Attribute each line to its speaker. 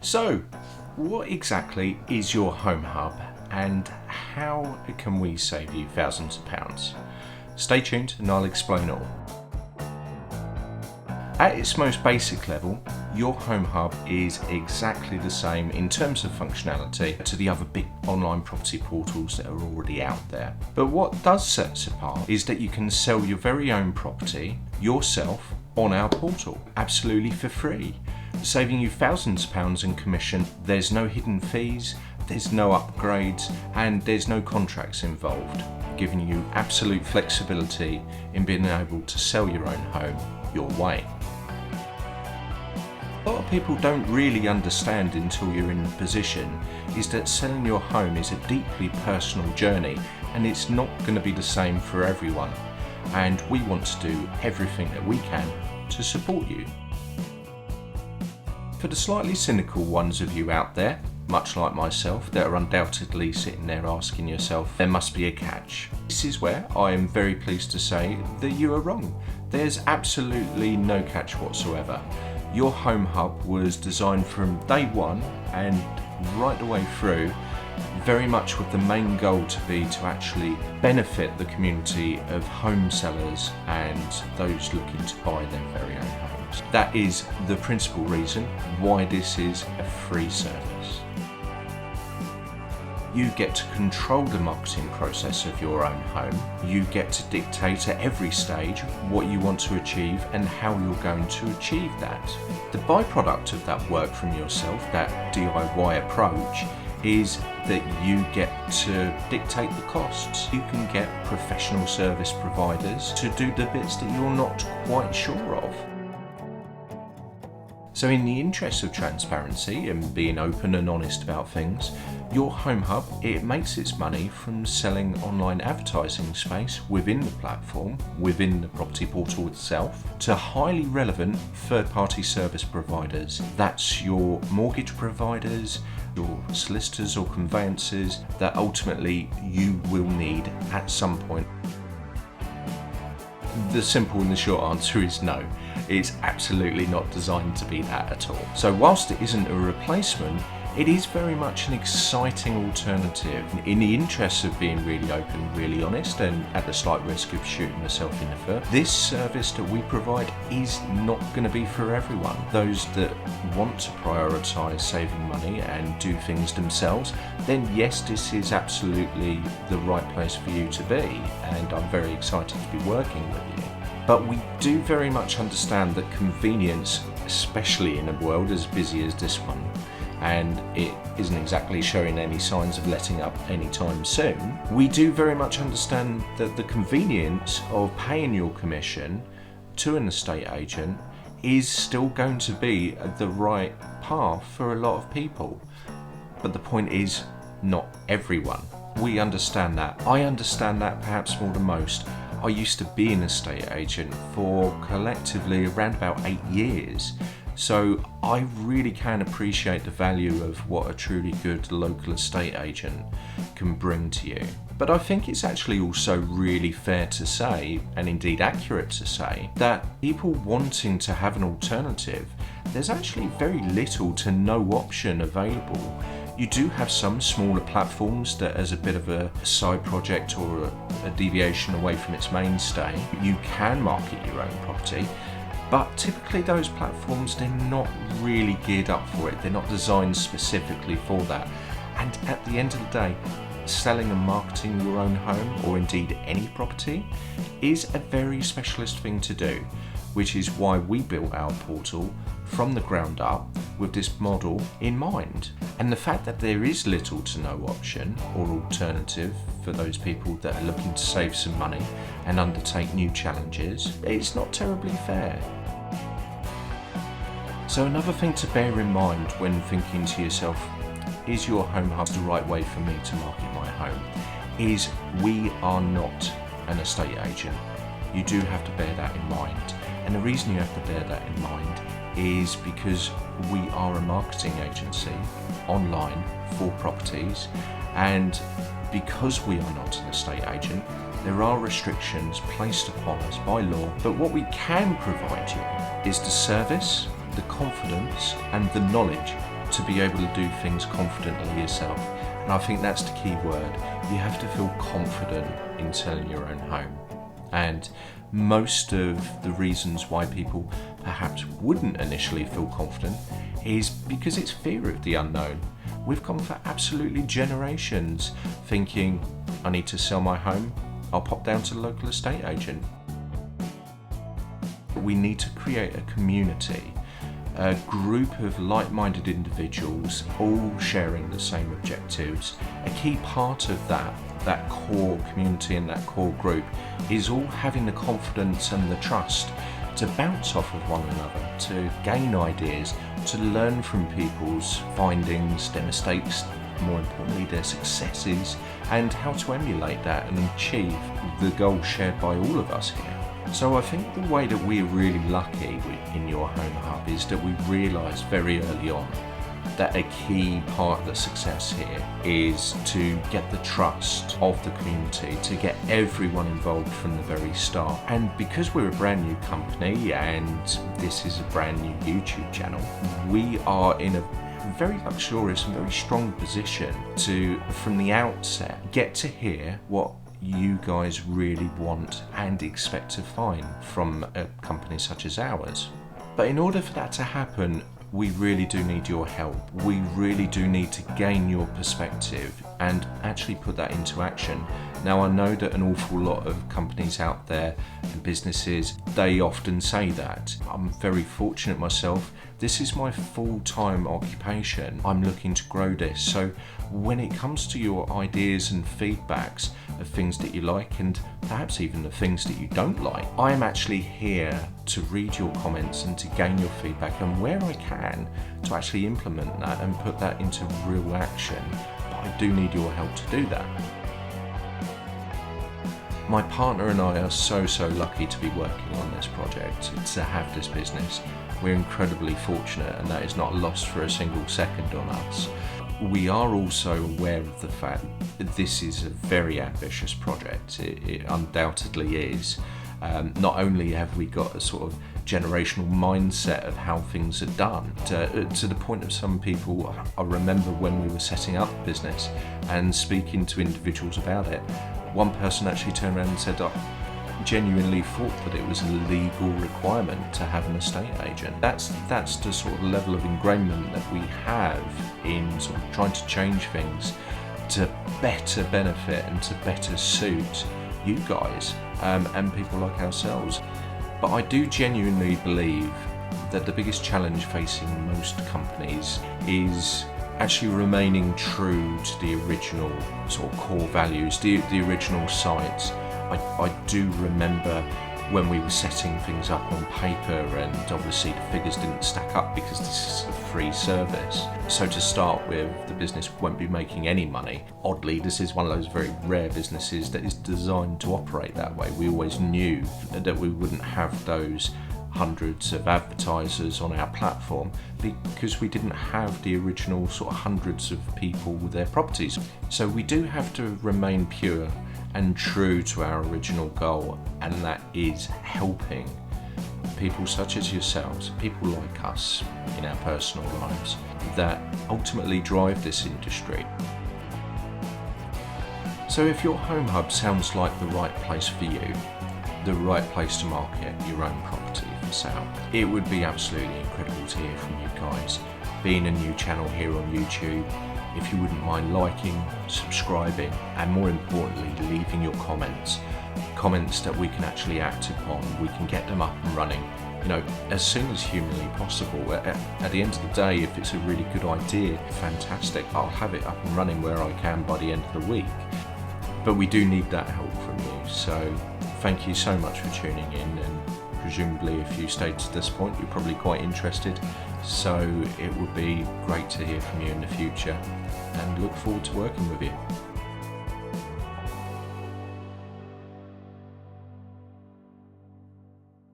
Speaker 1: So, what exactly is your home hub and how can we save you thousands of pounds? Stay tuned and I'll explain all. At its most basic level, your home hub is exactly the same in terms of functionality to the other big online property portals that are already out there. But what does set us apart is that you can sell your very own property yourself on our portal, absolutely for free, saving you thousands of pounds in commission. There's no hidden fees, there's no upgrades, and there's no contracts involved, giving you absolute flexibility in being able to sell your own home your way. A lot of people don't really understand until you're in the position is that selling your home is a deeply personal journey and it's not going to be the same for everyone, and we want to do everything that we can to support you. For the slightly cynical ones of you out there, much like myself, that are undoubtedly sitting there asking yourself, there must be a catch. This is where I am very pleased to say that you are wrong. There's absolutely no catch whatsoever. Your home hub was designed from day one and right the way through, very much with the main goal to be to actually benefit the community of home sellers and those looking to buy their very own homes. That is the principal reason why this is a free service. You get to control the marketing process of your own home. You get to dictate at every stage what you want to achieve and how you're going to achieve that. The byproduct of that work from yourself, that DIY approach, is that you get to dictate the costs. You can get professional service providers to do the bits that you're not quite sure of. So in the interest of transparency and being open and honest about things, your home hub, it makes its money from selling online advertising space within the platform, within the property portal itself, to highly relevant third-party service providers. That's your mortgage providers, your solicitors or conveyancers that ultimately you will need at some point. The simple and the short answer is no. It's absolutely not designed to be that at all. So whilst it isn't a replacement, it is very much an exciting alternative. In the interest of being really open, really honest, and at the slight risk of shooting myself in the foot, this service that we provide is not going to be for everyone. Those that want to prioritise saving money and do things themselves, then yes, this is absolutely the right place for you to be, and I'm very excited to be working with you. But we do very much understand that convenience, especially in a world as busy as this one, and it isn't exactly showing any signs of letting up anytime soon, we do very much understand that the convenience of paying your commission to an estate agent is still going to be the right path for a lot of people. But the point is, not everyone. We understand that. I understand that perhaps more than most. I used to be an estate agent for collectively around about 8 years. So I really can appreciate the value of what a truly good local estate agent can bring to you. But I think it's actually also really fair to say, and indeed accurate to say, that people wanting to have an alternative, there's actually very little to no option available. You do have some smaller platforms that, as a bit of a side project or a deviation away from its mainstay, you can market your own property. But typically those platforms, they're not really geared up for it. They're not designed specifically for that. And at the end of the day, selling and marketing your own home, or indeed any property, is a very specialist thing to do, which is why we built our portal from the ground up with this model in mind. And the fact that there is little to no option or alternative for those people that are looking to save some money and undertake new challenges, it's not terribly fair. So another thing to bear in mind when thinking to yourself, is your home hub the right way for me to market my home, is we are not an estate agent. You do have to bear that in mind. And the reason you have to bear that in mind is because we are a marketing agency online for properties, and because we are not an estate agent, there are restrictions placed upon us by law. But what we can provide you is the service, the confidence and the knowledge to be able to do things confidently yourself. And I think that's the key word. You have to feel confident in selling your own home. And most of the reasons why people perhaps wouldn't initially feel confident is because it's fear of the unknown. We've gone for absolutely generations thinking, I need to sell my home, I'll pop down to the local estate agent. We need to create a community, a group of like-minded individuals all sharing the same objectives. A key part of that core community and that core group is all having the confidence and the trust to bounce off of one another, to gain ideas, to learn from people's findings, their mistakes, more importantly their successes, and how to emulate that and achieve the goal shared by all of us here. So I think the way that we're really lucky in Your Home Hub is that we realised very early on that a key part of the success here is to get the trust of the community, to get everyone involved from the very start. And because we're a brand new company and this is a brand new YouTube channel, we are in a very luxurious and very strong position to, from the outset, get to hear what you guys really want and expect to find from a company such as ours. But in order for that to happen, we really do need your help. We really do need to gain your perspective and actually put that into action. Now, I know that an awful lot of companies out there and businesses, they often say that. I'm very fortunate myself. This is my full-time occupation. I'm looking to grow this. So when it comes to your ideas and feedbacks of things that you like and perhaps even the things that you don't like, I'm actually here to read your comments and to gain your feedback, and where I can to actually implement that and put that into real action. But I do need your help to do that. My partner and I are so lucky to be working on this project, to have this business. We're incredibly fortunate, and that is not lost for a single second on us. We are also aware of the fact that this is a very ambitious project. It undoubtedly is. Not only have we got a sort of generational mindset of how things are done, to the point of some people, I remember when we were setting up the business and speaking to individuals about it, one person actually turned around and said, I genuinely thought that it was a legal requirement to have an estate agent. That's the sort of level of ingrainment that we have in sort of trying to change things to better benefit and to better suit you guys and people like ourselves. But I do genuinely believe that the biggest challenge facing most companies is actually remaining true to the original sort of core values, the original sites. I do remember when we were setting things up on paper, and obviously the figures didn't stack up because this is a free service. So to start with, the business won't be making any money. Oddly, this is one of those very rare businesses that is designed to operate that way. We always knew that we wouldn't have those hundreds of advertisers on our platform because we didn't have the original sort of hundreds of people with their properties. So we do have to remain pure and true to our original goal, and that is helping people such as yourselves, people like us in our personal lives, that ultimately drive this industry. So if your home hub sounds like the right place for you, the right place to market your own property for sale, it would be absolutely incredible to hear from you guys. Being a new channel here on YouTube, if you wouldn't mind liking, subscribing, and more importantly, leaving your comments that we can actually act upon. We can get them up and running, as soon as humanly possible. At the end of the day, if it's a really good idea, fantastic, I'll have it up and running where I can by the end of the week. But we do need that help from you, so thank you so much for tuning in, and presumably if you stayed to this point, you're probably quite interested. So it would be great to hear from you in the future, and look forward to working with you.